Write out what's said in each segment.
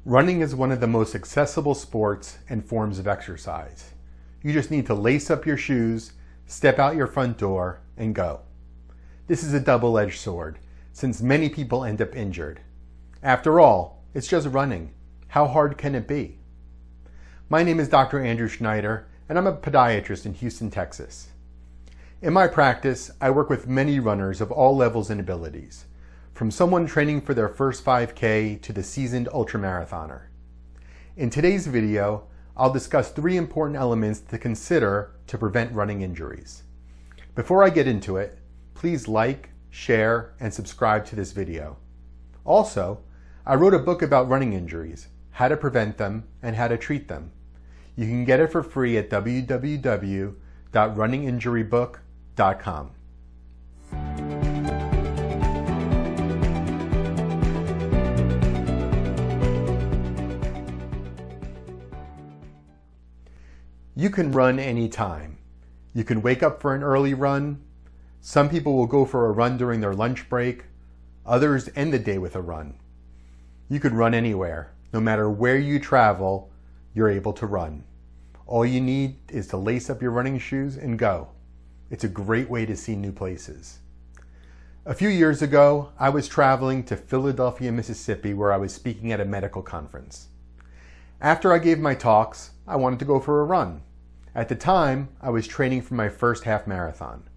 Running is one of the most accessible sports and forms of exercise. You just need to lace up your shoes, step out your front door, and go. This is a double-edged sword, since many people end up injured. After all, it's just running. How hard can it be? My name is Dr. Andrew Schneider, and I'm a podiatrist in Houston, Texas. In my practice, I work with many runners of all levels and abilities, from someone training for their first 5K to the seasoned ultramarathoner. In today's video, I'll discuss 3 important elements to consider to prevent running injuries. Before I get into it, please like, share, and subscribe to this video. Also, I wrote a book about running injuries, how to prevent them, and how to treat them. You can get it for free at www.runninginjurybook.com. You can run anytime. You can wake up for an early run. Some people will go for a run during their lunch break. Others end the day with a run. You could run anywhere. No matter where you travel, you're able to run. All you need is to lace up your running shoes and go. It's a great way to see new places. A few years ago, I was traveling to Philadelphia, Mississippi, where I was speaking at a medical conference. After I gave my talks, I wanted to go for a run. At the time, I was training for my first half marathon.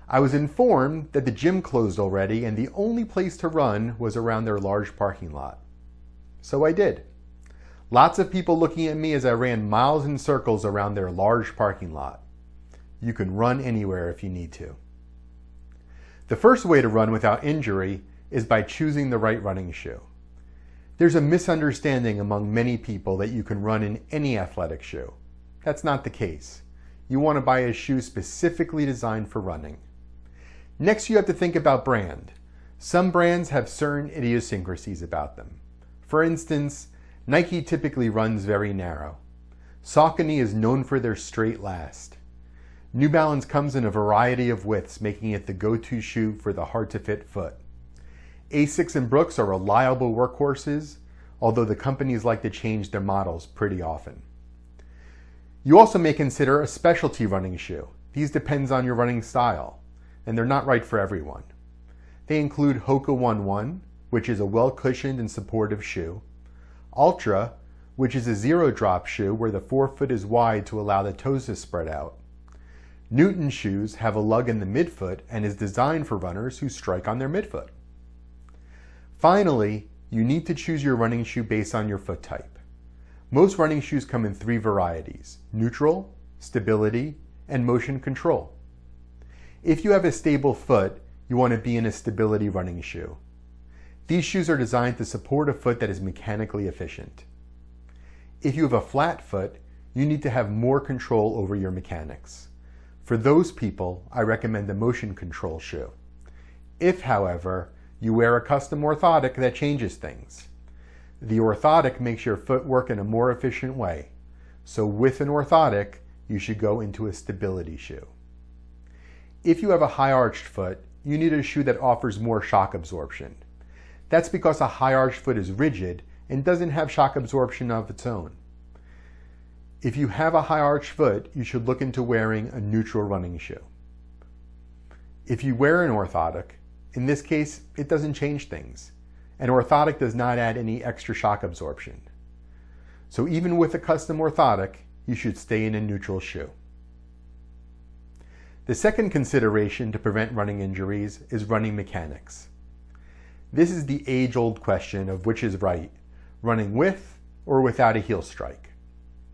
I was informed that the gym closed already and the only place to run was around their large parking lot. So I did. Lots of people looking at me as I ran miles in circles around their large parking lot. You can run anywhere if you need to. The first way to run without injury is by choosing the right running shoe. There's a misunderstanding among many people that you can run in any athletic shoe. That's not the case. You want to buy a shoe specifically designed for running. Next, you have to think about brand. Some brands have certain idiosyncrasies about them. For instance, Nike typically runs very narrow. Saucony is known for their straight last. New Balance comes in a variety of widths, making it the go-to shoe for the hard-to-fit foot. Asics and Brooks are reliable workhorses, although the companies like to change their models pretty often. You also may consider a specialty running shoe. These depend on your running style, and they're not right for everyone. They include Hoka One One, which is a well-cushioned and supportive shoe, Altra, which is a zero-drop shoe where the forefoot is wide to allow the toes to spread out. Newton shoes have a lug in the midfoot and is designed for runners who strike on their midfoot. Finally, you need to choose your running shoe based on your foot type. Most running shoes come in 3 varieties: neutral, stability, and motion control. If you have a stable foot, you want to be in a stability running shoe. These shoes are designed to support a foot that is mechanically efficient. If you have a flat foot, you need to have more control over your mechanics. For those people, I recommend the motion control shoe. If, however, you wear a custom orthotic, that changes things. The orthotic makes your foot work in a more efficient way. So with an orthotic, you should go into a stability shoe. If you have a high-arched foot, you need a shoe that offers more shock absorption. That's because a high-arched foot is rigid and doesn't have shock absorption of its own. If you have a high-arched foot, you should look into wearing a neutral running shoe. If you wear an orthotic, in this case, it doesn't change things. An orthotic does not add any extra shock absorption. So even with a custom orthotic, you should stay in a neutral shoe. The second consideration to prevent running injuries is running mechanics. This is the age-old question of which is right, running with or without a heel strike.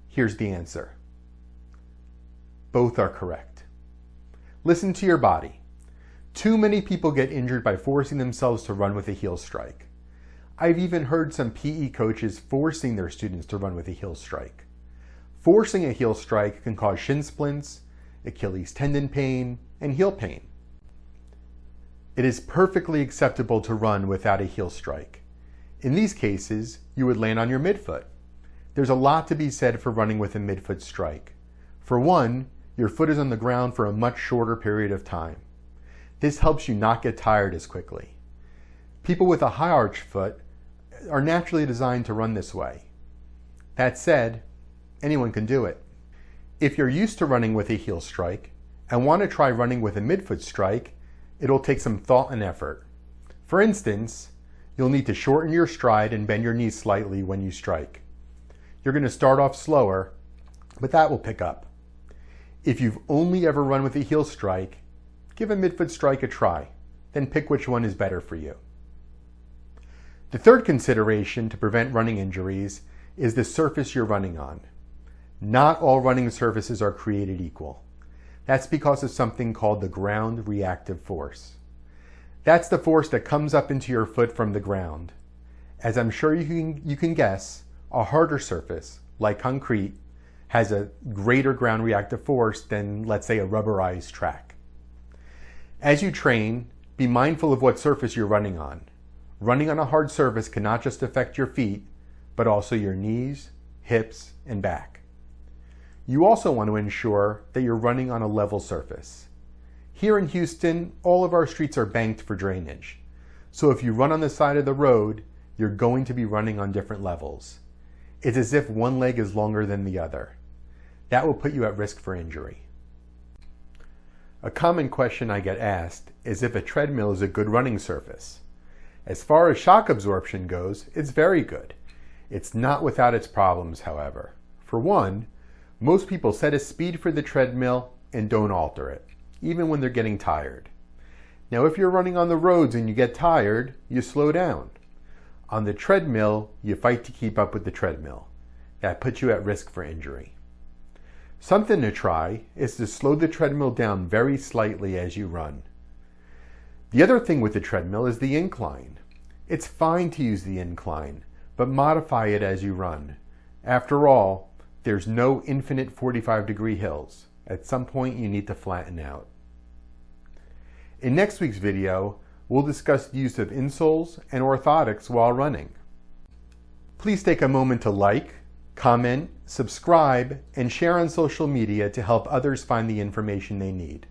Here's the answer. Both are correct. Listen to your body. Too many people get injured by forcing themselves to run with a heel strike. I've even heard some PE coaches forcing their students to run with a heel strike. Forcing a heel strike can cause shin splints, Achilles tendon pain, and heel pain. It is perfectly acceptable to run without a heel strike. In these cases, you would land on your midfoot. There's a lot to be said for running with a midfoot strike. For one, your foot is on the ground for a much shorter period of time. This helps you not get tired as quickly. People with a high arch foot are naturally designed to run this way. That said, anyone can do it. If you're used to running with a heel strike and want to try running with a midfoot strike, it'll take some thought and effort. For instance, you'll need to shorten your stride and bend your knees slightly when you strike. You're going to start off slower, but that will pick up. If you've only ever run with a heel strike, give a midfoot strike a try, then pick which one is better for you. The third consideration to prevent running injuries is the surface you're running on. Not all running surfaces are created equal. That's because of something called the ground reactive force. That's the force that comes up into your foot from the ground. As I'm sure you can guess, a harder surface, like concrete, has a greater ground reactive force than, let's say, a rubberized track. As you train, be mindful of what surface you're running on. Running on a hard surface can not just affect your feet, but also your knees, hips, and back. You also want to ensure that you're running on a level surface. Here in Houston, all of our streets are banked for drainage. So if you run on the side of the road, you're going to be running on different levels. It's as if one leg is longer than the other. That will put you at risk for injury. A common question I get asked is if a treadmill is a good running surface. As far as shock absorption goes, it's very good. It's not without its problems, however. For one, most people set a speed for the treadmill and don't alter it, even when they're getting tired. Now, if you're running on the roads and you get tired, you slow down. On the treadmill, you fight to keep up with the treadmill. That puts you at risk for injury. Something to try is to slow the treadmill down very slightly as you run. The other thing with the treadmill is the incline. It's fine to use the incline, but modify it as you run. After all, there's no infinite 45-degree hills. At some point, you need to flatten out. In next week's video, we'll discuss the use of insoles and orthotics while running. Please take a moment to like, comment, subscribe, and share on social media to help others find the information they need.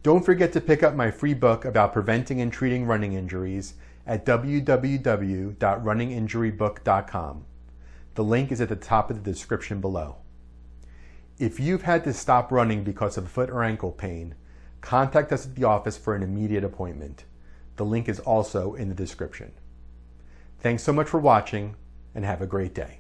Don't forget to pick up my free book about preventing and treating running injuries at www.runninginjurybook.com. The link is at the top of the description below. If you've had to stop running because of foot or ankle pain, contact us at the office for an immediate appointment. The link is also in the description. Thanks so much for watching, and have a great day.